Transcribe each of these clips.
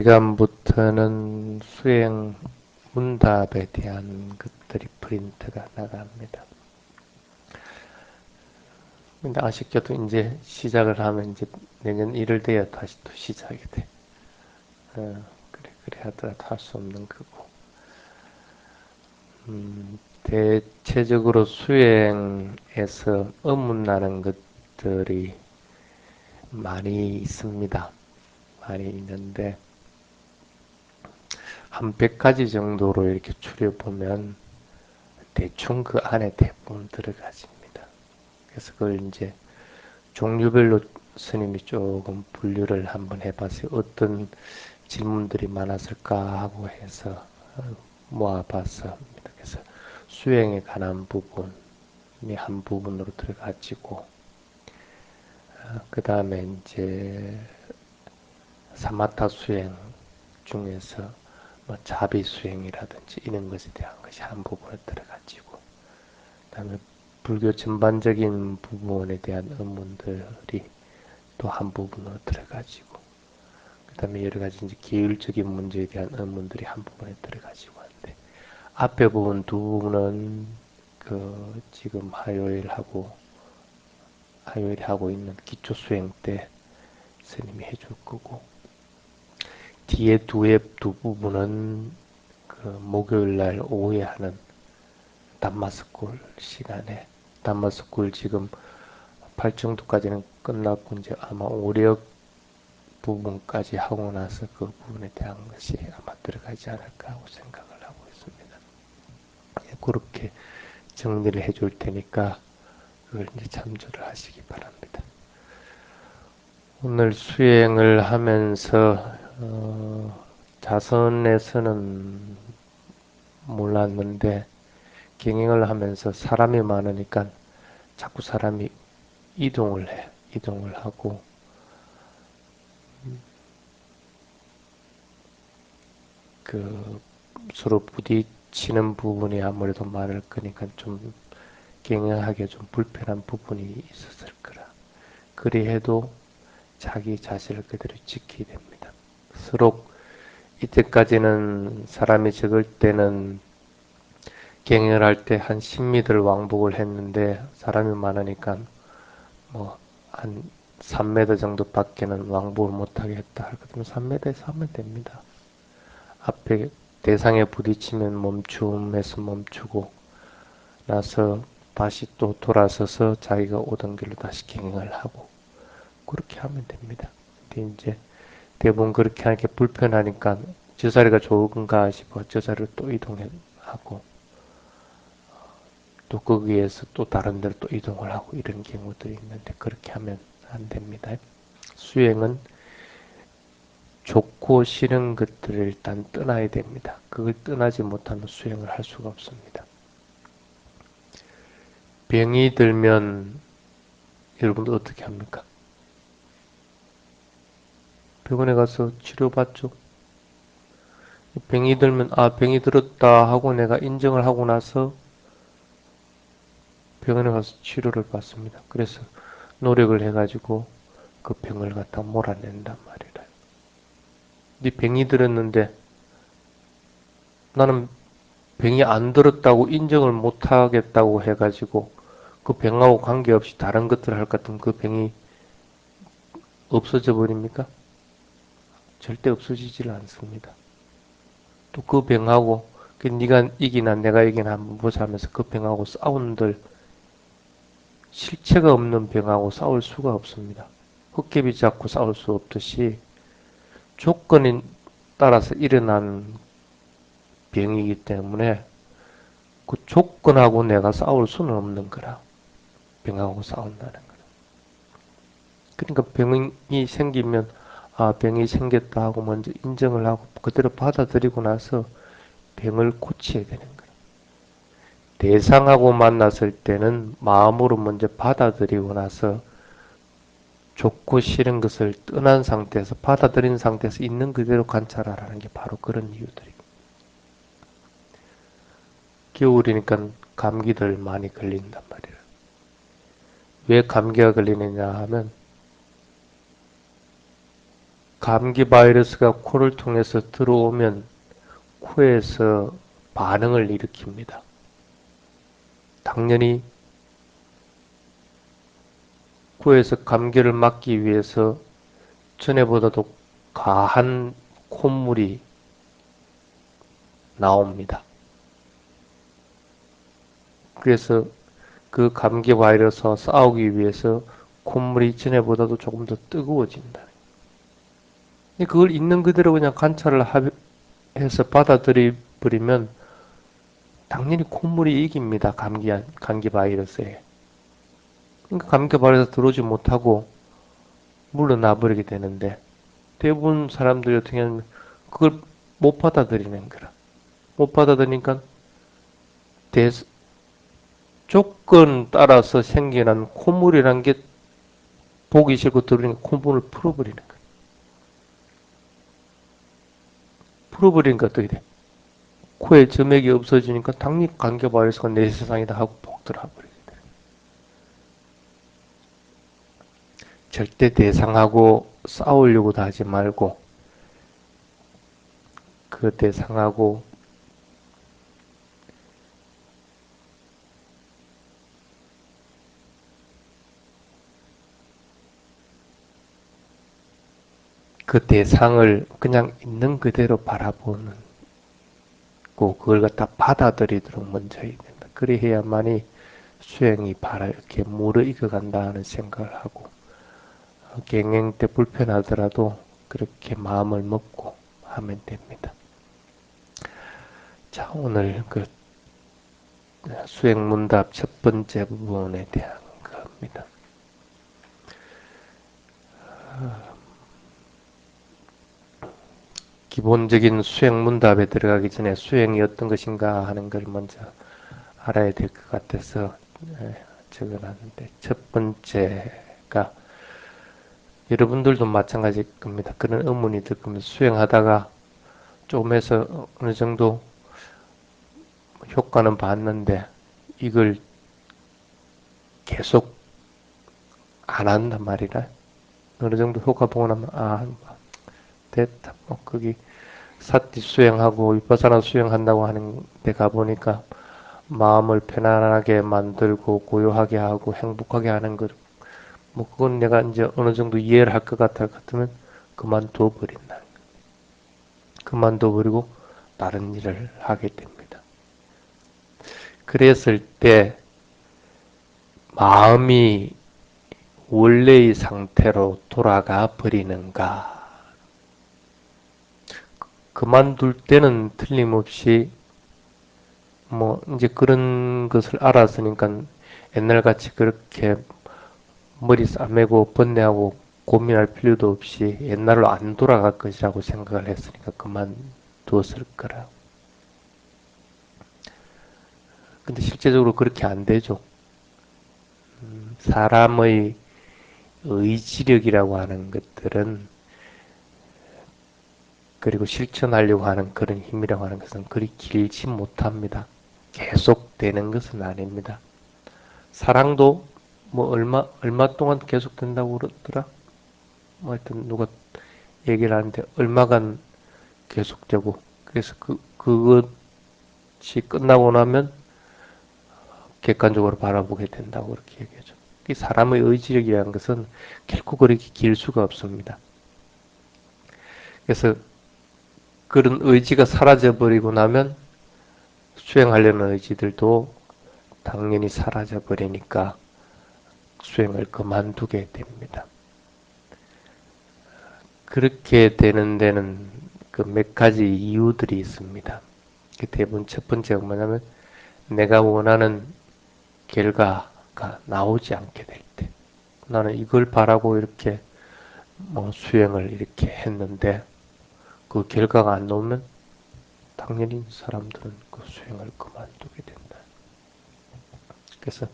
시간부터는 수행 문답에 대한 것들이 프린트가 나갑니다. 근데 아쉽게도 이제 시작을 하면 이제 내년 1월 돼야 다시 또 시작이 돼. 그래 하더라도 할 수 없는 거고. 대체적으로 수행에서 의문나는 것들이 많이 있습니다. 많이 있는데, 한 100가지 정도로 이렇게 추려보면 대충 그 안에 대부분 들어가집니다. 그래서 그걸 이제 종류별로 스님이 조금 분류를 한번 해봤어요. 어떤 질문들이 많았을까 하고 해서 모아봤습니다. 그래서 수행에 관한 부분이 한 부분으로 들어가지고, 그 다음에 이제 사마타 수행 중에서 뭐 자비 수행이라든지 이런 것에 대한 것이 한 부분에 들어가지고, 그 다음에 불교 전반적인 부분에 대한 의문들이 또 한 부분으로 들어가지고, 그 다음에 여러 가지 이제 계율적인 문제에 대한 의문들이 한 부분에 들어가지고 하는데, 앞에 부분 두 부분은 그 지금 화요일 하고 있는 기초 수행 때 스님이 해줄 거고, 뒤에 두 부분은 그 목요일 날 오후에 하는 담마스쿨 시간에, 담마스쿨 지금 8정도까지는 끝났고 이제 아마 5, 6 부분까지 하고 나서 그 부분에 대한 것이 아마 들어가지 않을까 하고 생각을 하고 있습니다. 그렇게 정리를 해줄 테니까 그걸 이제 참조를 하시기 바랍니다. 오늘 수행을 하면서 자선에서는 몰랐는데 경영을 하면서 사람이 많으니까 자꾸 사람이 이동을 하고, 그 서로 부딪히는 부분이 아무래도 많을 거니까 좀 경영하기에 좀 불편한 부분이 있었을 거라. 그리 해도 자기 자신을 그대로 지켜야 됩니다. 서로 이때까지는 사람이 적을 때는 경영을 할 때 한 10m를 왕복을 했는데 사람이 많으니까 뭐 한 3m 정도 밖에는 왕복을 못하겠다 할 것 같으면 3m에서 하면 됩니다. 앞에 대상에 부딪히면 멈춤에서 멈추고 나서 다시 또 돌아서서 자기가 오던 길로 다시 경영을 하고 그렇게 하면 됩니다. 근데 이제 대부분 그렇게 하니까 불편하니까 저 자리가 좋은가 싶어 저 자리로 또 이동하고 또 거기에서 또 다른 데로 또 이동을 하고 이런 경우들이 있는데 그렇게 하면 안 됩니다. 수행은 좋고 싫은 것들을 일단 떠나야 됩니다. 그걸 떠나지 못하면 수행을 할 수가 없습니다. 병이 들면 여러분들 어떻게 합니까? 병원에 가서 치료받죠. 병이 들면 병이 들었다 하고 내가 인정을 하고 나서 병원에 가서 치료를 받습니다. 그래서 노력을 해가지고 그 병을 갖다 몰아낸단 말이라. 네 병이 들었는데 나는 병이 안 들었다고 인정을 못 하겠다고 해가지고 그 병하고 관계없이 다른 것들을 할 것 같으면 그 병이 없어져 버립니까? 절대 없어지질 않습니다. 또 그 병하고 네가 이기나 내가 이기나 한번 보자 하면서 그 병하고 싸운들 실체가 없는 병하고 싸울 수가 없습니다. 헛개비 잡고 싸울 수 없듯이 조건에 따라서 일어난 병이기 때문에 그 조건하고 내가 싸울 수는 없는 거라. 병하고 싸운다는 거라. 그러니까 병이 생기면 병이 생겼다 하고 먼저 인정을 하고 그대로 받아들이고 나서 병을 고쳐야 되는 거예요. 대상하고 만났을 때는 마음으로 먼저 받아들이고 나서 좋고 싫은 것을 떠난 상태에서 받아들인 상태에서 있는 그대로 관찰하라는 게 바로 그런 이유들이에요. 겨울이니까 감기들 많이 걸린단 말이에요. 왜 감기가 걸리느냐 하면 감기 바이러스가 코를 통해서 들어오면 코에서 반응을 일으킵니다. 당연히 코에서 감기를 막기 위해서 전에보다도 과한 콧물이 나옵니다. 그래서 그 감기 바이러스와 싸우기 위해서 콧물이 전에보다도 조금 더 뜨거워진다. 그걸 있는 그대로 그냥 관찰을 해서 받아들여 버리면 당연히 콧물이 이깁니다. 감기 바이러스에. 그러니까 감기 바이러스 들어오지 못하고 물러나 버리게 되는데 대부분 사람들이 어떻게 하냐면 그걸 못 받아들이는 거라. 못 받아들이니까 조건 따라서 생겨난 콧물이란 게 보기 싫고 들으니까 콧물을 풀어버리는 거야. 풀어버리니까 어떻게 돼? 코에 점액이 없어지니까 당연히 감기 바이러스가 내 세상이다 하고 폭 들어버리게 돼. 절대 대상하고 싸우려고도 하지 말고 그 대상하고 그 대상을 그냥 있는 그대로 바라보는 그걸 갖다 받아들이도록 먼저 해야 된다. 그래야만이 수행이 이렇게 무르익어 간다 하는 생각을 하고 경행 때 불편하더라도 그렇게 마음을 먹고 하면 됩니다. 자, 오늘 그 수행문답 첫 번째 부분에 대한 겁니다. 기본적인 수행문답에 들어가기 전에 수행이 어떤 것인가 하는 걸 먼저 알아야 될 것 같아서 적어놨는데 첫 번째가 여러분들도 마찬가지일 겁니다. 그런 의문이 들 겁니다. 수행하다가 조금 해서 어느 정도 효과는 봤는데 이걸 계속 안 한단 말이라 어느 정도 효과 보고 나면 됐다. 거기 사티 수행하고 위파사나 수행한다고 하는 데 가보니까 마음을 편안하게 만들고 고요하게 하고 행복하게 하는 것, 그건 내가 이제 어느 정도 이해를 할 것 같으면 그만둬 버린다. 그만둬 버리고 다른 일을 하게 됩니다. 그랬을 때 마음이 원래의 상태로 돌아가 버리는가? 그만둘 때는 틀림없이 이제 그런 것을 알았으니까 옛날같이 그렇게 머리 싸매고 번뇌하고 고민할 필요도 없이 옛날로 안 돌아갈 것이라고 생각을 했으니까 그만두었을 거라. 근데 실제적으로 그렇게 안 되죠. 사람의 의지력이라고 하는 것들은 그리고 실천하려고 하는 그런 힘이라고 하는 것은 그리 길지 못합니다. 계속되는 것은 아닙니다. 사랑도 얼마 동안 계속된다고 그러더라? 하여튼 누가 얘기를 하는데 얼마간 계속되고 그래서 그것이 끝나고 나면 객관적으로 바라보게 된다고 그렇게 얘기하죠. 이 사람의 의지력이라는 것은 결코 그렇게 길 수가 없습니다. 그래서 그런 의지가 사라져버리고 나면 수행하려는 의지들도 당연히 사라져버리니까 수행을 그만두게 됩니다. 그렇게 되는 데는 그 몇 가지 이유들이 있습니다. 대부분 첫 번째가 뭐냐면 내가 원하는 결과가 나오지 않게 될 때, 나는 이걸 바라고 이렇게 수행을 이렇게 했는데 그 결과가 안 나오면 당연히 사람들은 그 수행을 그만두게 된다. 그래서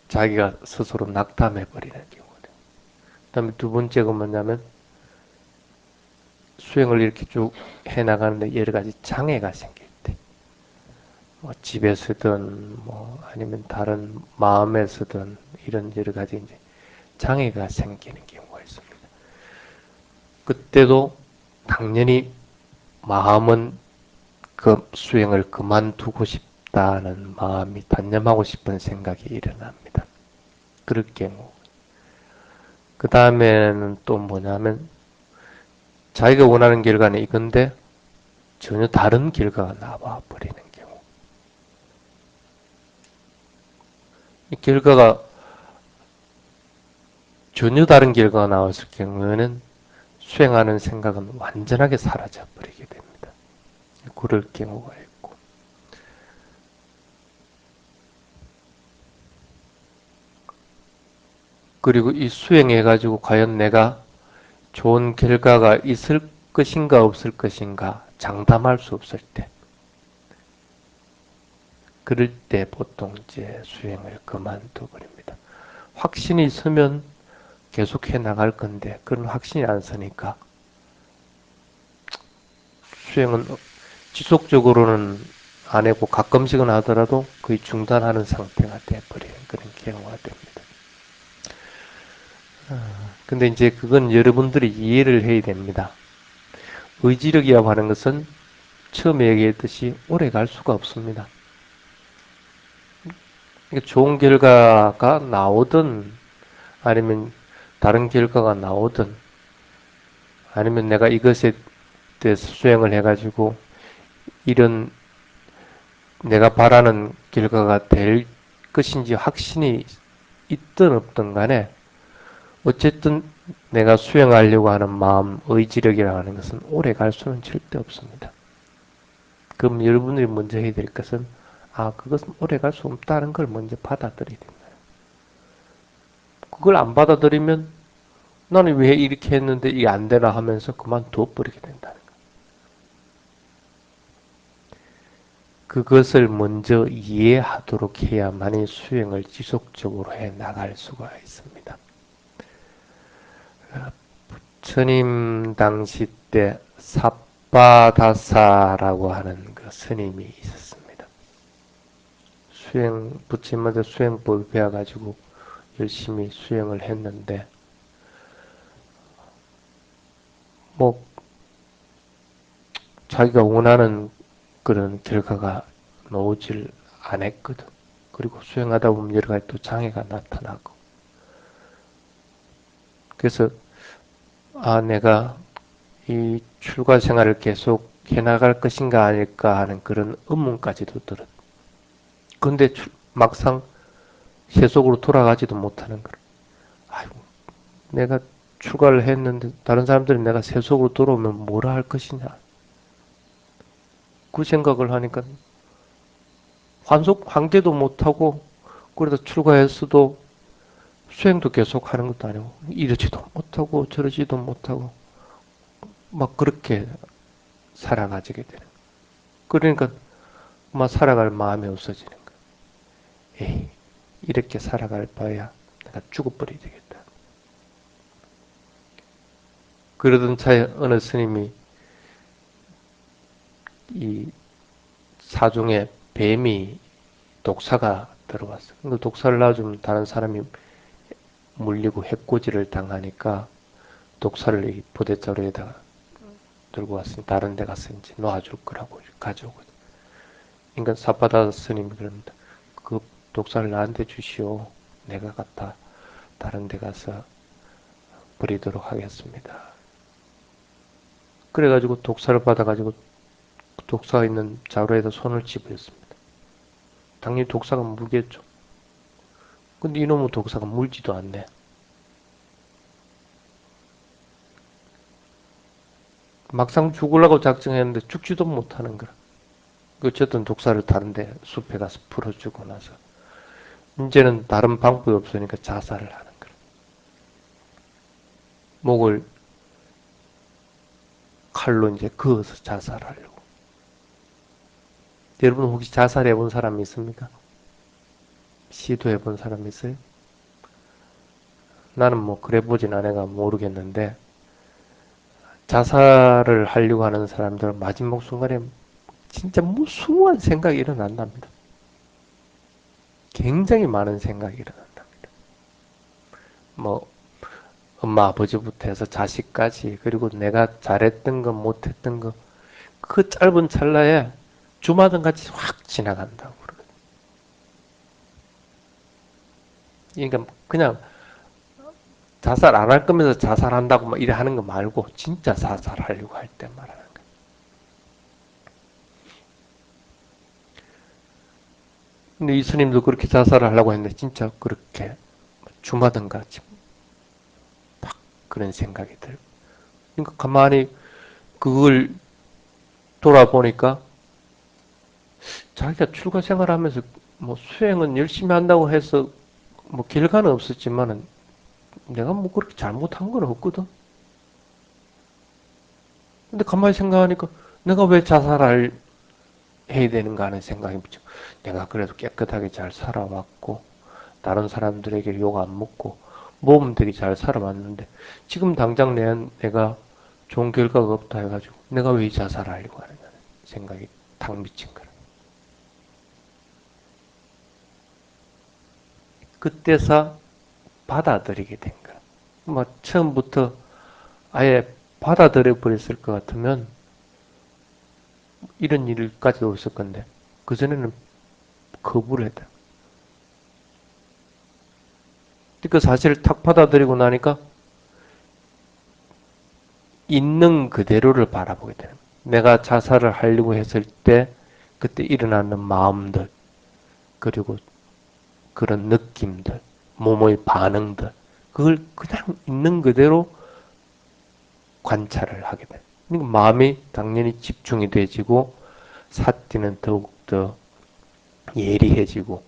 자기가 스스로 낙담해 버리는 경우들. 그다음에 두 번째가 뭐냐면 수행을 이렇게 쭉 해나가는데 여러 가지 장애가 생길 때, 집에서든 아니면 다른 마음에서든 이런 여러 가지 이제 장애가 생기는 경우가 있습니다. 그때도 당연히 마음은 그 수행을 그만두고 싶다는 마음이, 단념하고 싶은 생각이 일어납니다. 그럴 경우. 그 다음에는 또 뭐냐면 자기가 원하는 결과는 이건데 전혀 다른 결과가 나와 버리는 경우. 이 결과가 전혀 다른 결과가 나왔을 경우에는 수행하는 생각은 완전하게 사라져 버리게 됩니다. 그럴 경우가 있고. 그리고 이 수행해가지고 과연 내가 좋은 결과가 있을 것인가 없을 것인가 장담할 수 없을 때, 그럴 때 보통 이제 수행을 그만둬 버립니다. 확신이 있으면 계속해 나갈 건데 그런 확신이 안 서니까 수행은 지속적으로는 안 하고 가끔씩은 하더라도 거의 중단하는 상태가 돼버리는 그런 경우가 됩니다. 근데 이제 그건 여러분들이 이해를 해야 됩니다. 의지력이라고 하는 것은 처음에 얘기했듯이 오래 갈 수가 없습니다. 좋은 결과가 나오든 아니면 다른 결과가 나오든 아니면 내가 이것에 대해서 수행을 해가지고 이런 내가 바라는 결과가 될 것인지 확신이 있든 없든 간에 어쨌든 내가 수행하려고 하는 마음, 의지력이라고 하는 것은 오래 갈 수는 절대 없습니다. 그럼 여러분들이 먼저 해야 될 것은 그것은 오래 갈 수 없다는 걸 먼저 받아들여야 됩니다. 그걸 안 받아들이면 나는 왜 이렇게 했는데 이게 안 되나 하면서 그만둬 버리게 된다는 거예요. 그것을 먼저 이해하도록 해야만이 수행을 지속적으로 해 나갈 수가 있습니다. 스님 당시 때 삿바다사라고 하는 그 스님이 있었습니다. 부처님한테 수행법을 배워가지고 열심히 수행을 했는데, 뭐, 자기가 원하는 그런 결과가 나오질 않았거든. 그리고 수행하다 보면 여러 가지 또 장애가 나타나고. 그래서, 내가 이 출가 생활을 계속 해나갈 것인가 아닐까 하는 그런 의문까지도 들었. 근데 막상 세속으로 돌아가지도 못하는 거라. 아이고, 내가 출가를 했는데 다른 사람들이 내가 세속으로 돌아오면 뭐라 할 것이냐. 그 생각을 하니까 환기도 못하고 그러다 출가했어도 수행도 계속 하는 것도 아니고 이러지도 못하고 저러지도 못하고 막 그렇게 살아가지게 되는 거예요. 그러니까 막 살아갈 마음이 없어지는 거예요. 에이, 이렇게 살아갈 바에야 내가 죽어버려야 되겠다. 그러던 차에 어느 스님이 이 사중에 뱀이 독사가 들어왔어. 그 독사를 놔주면 다른 사람이 물리고 해코지를 당하니까 독사를 이 부대자루에다가 들고 왔으니 다른 데 가서 이제 놔줄 거라고 가져오거든. 그러니까 삿바다 스님이 그럽니다. 그 독사를 나한테 주시오. 내가 갖다 다른 데 가서 버리도록 하겠습니다. 그래가지고 독사를 받아가지고 독사가 있는 자루에다 손을 집어였습니다. 당연히 독사가 물겠죠. 근데 이놈의 독사가 물지도 않네. 막상 죽으려고 작정했는데 죽지도 못하는 거라. 어쨌든 독사를 다른데 숲에 가서 풀어주고 나서 이제는 다른 방법이 없으니까 자살을 하는 거라. 목을 칼로 이제 그어서 자살하려고. 여러분 혹시 자살해 본 사람이 있습니까? 시도해 본 사람 있어요? 나는 뭐 그래 보진 않아가 모르겠는데 자살을 하려고 하는 사람들은 마지막 순간에 진짜 무수한 생각이 일어난답니다. 굉장히 많은 생각이 일어난답니다. 뭐 엄마 아버지부터 해서 자식까지 그리고 내가 잘했던 거 못했던 거 그 짧은 찰나에 주마등 같이 확 지나간다고 그러거든. 그러니까 그냥 자살 안 할 거면서 자살한다고 막 이래 하는 거 말고 진짜 자살하려고 할 때 말하는 거야. 근데 이 스님도 그렇게 자살을 하려고 했는데 진짜 그렇게 주마등 같이 막 그런 생각이 들고. 그러니까 가만히 그걸 돌아보니까 자기가 출가 생활하면서 뭐 수행은 열심히 한다고 해서 뭐 결과는 없었지만은 내가 뭐 그렇게 잘못한 건 없거든. 근데 가만히 생각하니까 내가 왜 자살을 해야 되는가 하는 생각이 묻죠. 내가 그래도 깨끗하게 잘 살아왔고 다른 사람들에게 욕 안 먹고 몸은 되게 잘 살아왔는데 지금 당장 내가 좋은 결과가 없다 해가지고 내가 왜 자살하려고 하느냐 생각이 탁 미친 거야. 그때서 받아들이게 된 거야. 뭐 처음부터 아예 받아들여 버렸을 것 같으면 이런 일까지도 없을 건데 그전에는 거부를 했다. 그 사실을 탁 받아들이고 나니까 있는 그대로를 바라보게 되는 거야. 내가 자살을 하려고 했을 때 그때 일어나는 마음들 그리고 그런 느낌들 몸의 반응들 그걸 그냥 있는 그대로 관찰을 하게 돼. 그러니까 마음이 당연히 집중이 돼지고 사티는 더욱더 예리해지고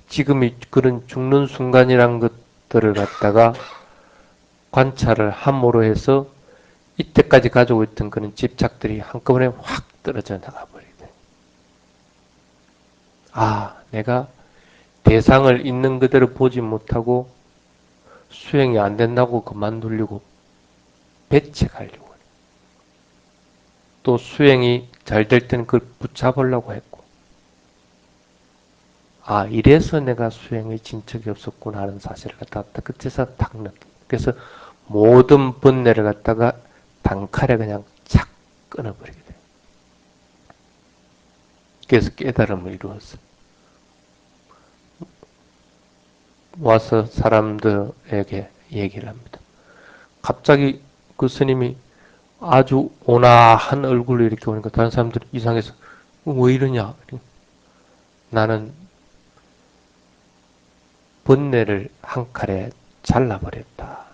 지금이 그런 죽는 순간이란 것들을 갖다가 관찰을 함으로 해서 이때까지 가지고 있던 그런 집착들이 한꺼번에 확 떨어져 나가버리게 돼. 아, 내가 대상을 있는 그대로 보지 못하고 수행이 안 된다고 그만두려고 배척하려고 해. 또 수행이 잘 될 때는 그걸 붙잡으려고 했고 아 이래서 내가 수행의 진척이 없었구나 하는 사실을 갖다가 그때서 딱 느껴. 그래서 모든 번뇌를 갖다가 단칼에 그냥 착 끊어버리게 돼. 그래서 깨달음을 이루었어. 와서 사람들에게 얘기를 합니다. 갑자기 그 스님이 아주 온화한 얼굴로 이렇게 오니까 다른 사람들이 이상해서 왜 이러냐? 나는 번뇌를 한 칼에 잘라버렸다.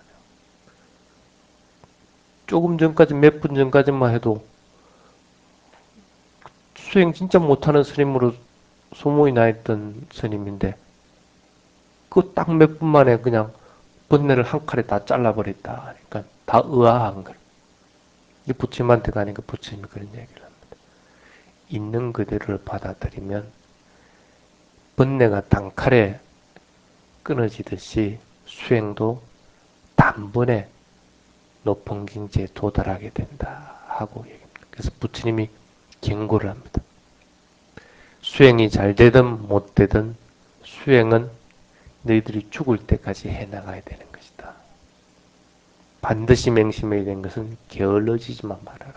조금 전까지 몇 분 전까지만 해도 수행 진짜 못하는 스님으로 소문이 나 있던 스님인데 그 딱 몇 분 만에 그냥 번뇌를 한 칼에 다 잘라버렸다. 그러니까 다 의아한 거예요. 부처님한테 가니까 부처님이 그런 얘기를 합니다. 있는 그대로를 받아들이면 번뇌가 단칼에 끊어지듯이 수행도 단번에 높은境界에 도달하게 된다 하고 얘기합니다. 그래서 부처님이 경고를 합니다. 수행이 잘 되든 못 되든 수행은 너희들이 죽을 때까지 해나가야 되는 것이다. 반드시 맹심해야 되는 것은 게을러지지만 말아라.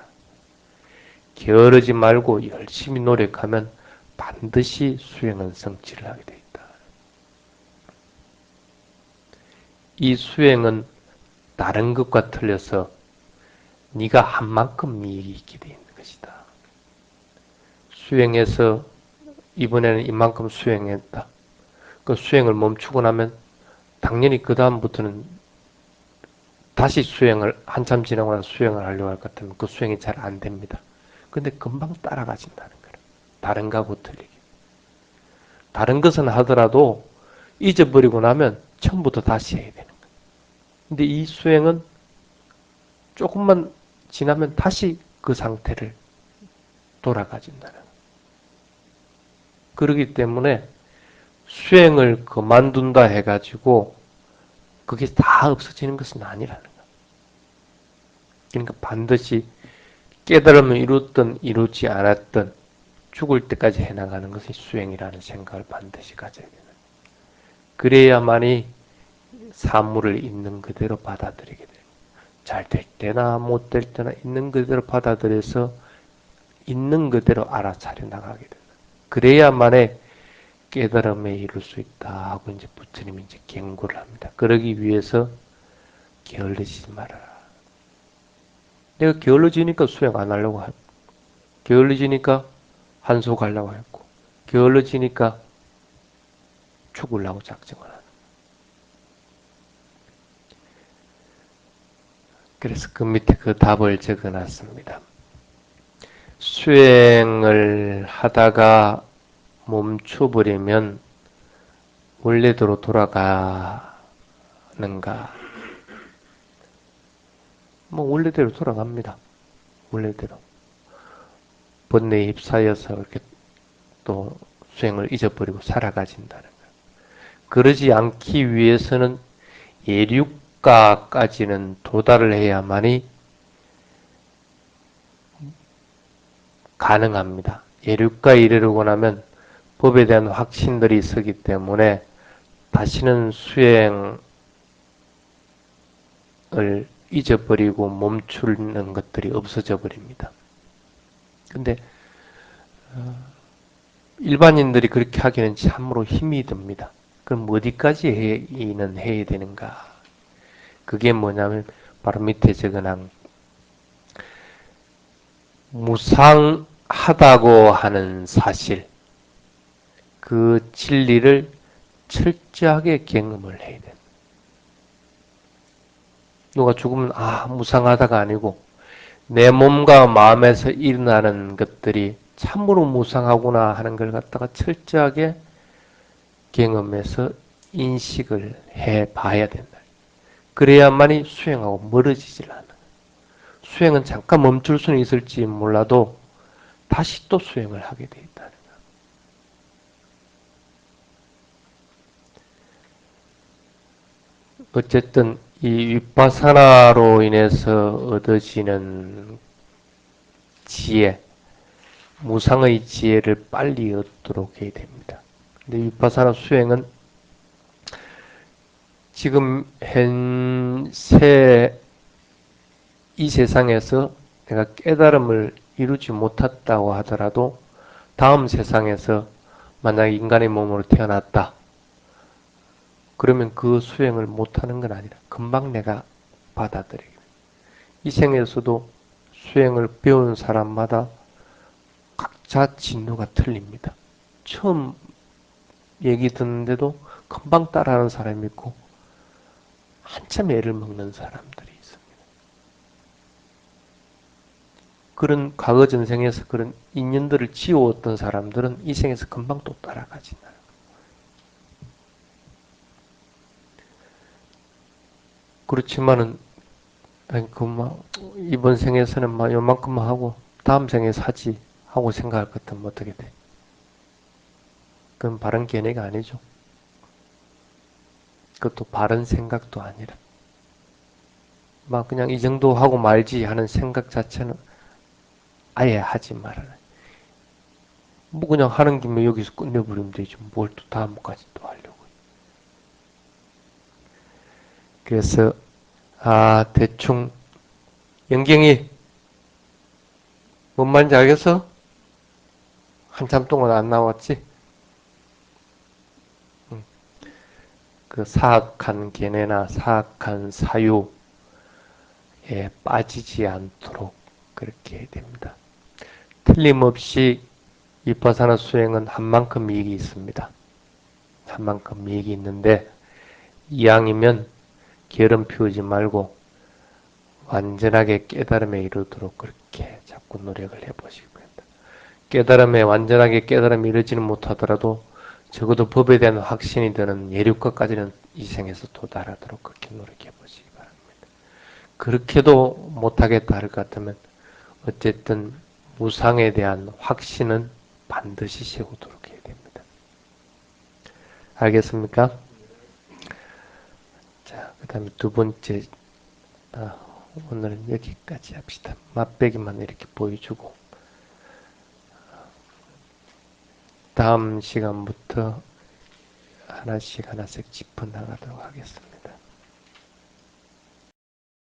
게으르지 말고 열심히 노력하면 반드시 수행은 성취를 하게 돼 있다. 이 수행은 다른 것과 틀려서 네가 한 만큼 이익이 있게 돼 있는 것이다. 수행해서 이번에는 이만큼 수행했다. 그 수행을 멈추고 나면 당연히 그 다음부터는 다시 수행을 한참 지나고 나서 수행을 하려고 할 것 같으면 그 수행이 잘 안 됩니다. 근데 금방 따라가진다는 거예요. 다른 거하고 틀리게. 다른 것은 하더라도 잊어버리고 나면 처음부터 다시 해야 되는 거예요. 근데 이 수행은 조금만 지나면 다시 그 상태를 돌아가진다는 거예요. 그렇기 때문에 수행을 그만둔다 해가지고 그게 다 없어지는 것은 아니라는 거예요. 그러니까 반드시 깨달음을 이뤘든 이루지 않았든 죽을 때까지 해나가는 것이 수행이라는 생각을 반드시 가져야 되는 거예요. 그래야만이 사물을 있는 그대로 받아들이게 돼요. 잘 될 때나 못 될 때나 있는 그대로 받아들여서 있는 그대로 알아차려 나가게 된다. 그래야만에 깨달음에 이룰 수 있다 하고 이제 부처님이 이제 경고를 합니다. 그러기 위해서 게을러지지 말아라. 내가 게을러지니까 수행 안 하려고 하고, 게을러지니까 한소 가려고 했고, 게을러지니까 죽으려고 작정을 하는. 그래서 그 밑에 그 답을 적어놨습니다. 수행을 하다가 멈춰버리면 원래대로 돌아가는가? 뭐 원래대로 돌아갑니다. 원래대로. 번뇌에 휩싸여서 이렇게 또 수행을 잊어버리고 살아가진다는 거예요. 그러지 않기 위해서는 예륙가까지는 도달을 해야만이 가능합니다. 예륙가에 이르르고 나면 법에 대한 확신들이 있기 때문에 다시는 수행을 잊어버리고 멈추는 것들이 없어져 버립니다. 근데 일반인들이 그렇게 하기는 참으로 힘이 듭니다. 그럼 어디까지 해야 되는가? 그게 뭐냐면 바로 밑에 적어놓은 무상하다고 하는 사실, 그 진리를 철저하게 경험을 해야 돼. 누가 죽으면 무상하다가 아니고 내 몸과 마음에서 일어나는 것들이 참으로 무상하구나 하는 걸 갖다가 철저하게 경험해서 인식을 해봐야 된다. 그래야만이 수행하고 멀어지질 않아. 수행은 잠깐 멈출 수는 있을지 몰라도 다시 또 수행을 하게 돼 있다는 거야. 어쨌든 이 윗바사나로 인해서 얻어지는 지혜, 무상의 지혜를 빨리 얻도록 해야 됩니다. 근데 윗바사나 수행은 지금 현세 이 세상에서 내가 깨달음을 이루지 못했다고 하더라도 다음 세상에서 만약 인간의 몸으로 태어났다. 그러면 그 수행을 못하는 건 아니라 금방 내가 받아들이게 됩니다. 이 생에서도 수행을 배우는 사람마다 각자 진도가 틀립니다. 처음 얘기 듣는데도 금방 따라하는 사람이 있고 한참 애를 먹는 사람들이 있습니다. 그런 과거 전생에서 그런 인연들을 지워왔던 사람들은 이 생에서 금방 또 따라가진다. 그렇지만은 이번 생에서는 요만큼만 하고 다음 생에 사지 하고 생각할 것 같으면 어떻게 돼? 그건 바른 견해가 아니죠. 그것도 바른 생각도 아니라 그냥 이 정도 하고 말지 하는 생각 자체는 아예 하지 말아라. 그냥 하는 김에 여기서 끝내버리면 되지. 뭘 또 다음까지 또 하려고. 그래서 대충 영경이 뭔 말인지 알겠어? 한참 동안 안 나왔지? 그 사악한 견해나 사악한 사유에 빠지지 않도록 그렇게 해야 됩니다. 틀림없이 위파사나 수행은 한 만큼 이익이 있습니다. 한 만큼 이익이 있는데 이왕이면 게으름 피우지 말고 완전하게 깨달음에 이르도록 그렇게 자꾸 노력을 해보시기 바랍니다. 완전하게 깨달음에 이르지는 못하더라도 적어도 법에 대한 확신이 드는 예륙과까지는 이 생에서 도달하도록 그렇게 노력해 보시기 바랍니다. 그렇게도 못하겠다 할 것 같으면 어쨌든 무상에 대한 확신은 반드시 세우도록 해야 됩니다. 알겠습니까? 자, 그 다음에 두 번째, 오늘은 여기까지 합시다. 맛배기만 이렇게 보여주고 다음 시간부터 하나씩 하나씩 짚어나가도록 하겠습니다.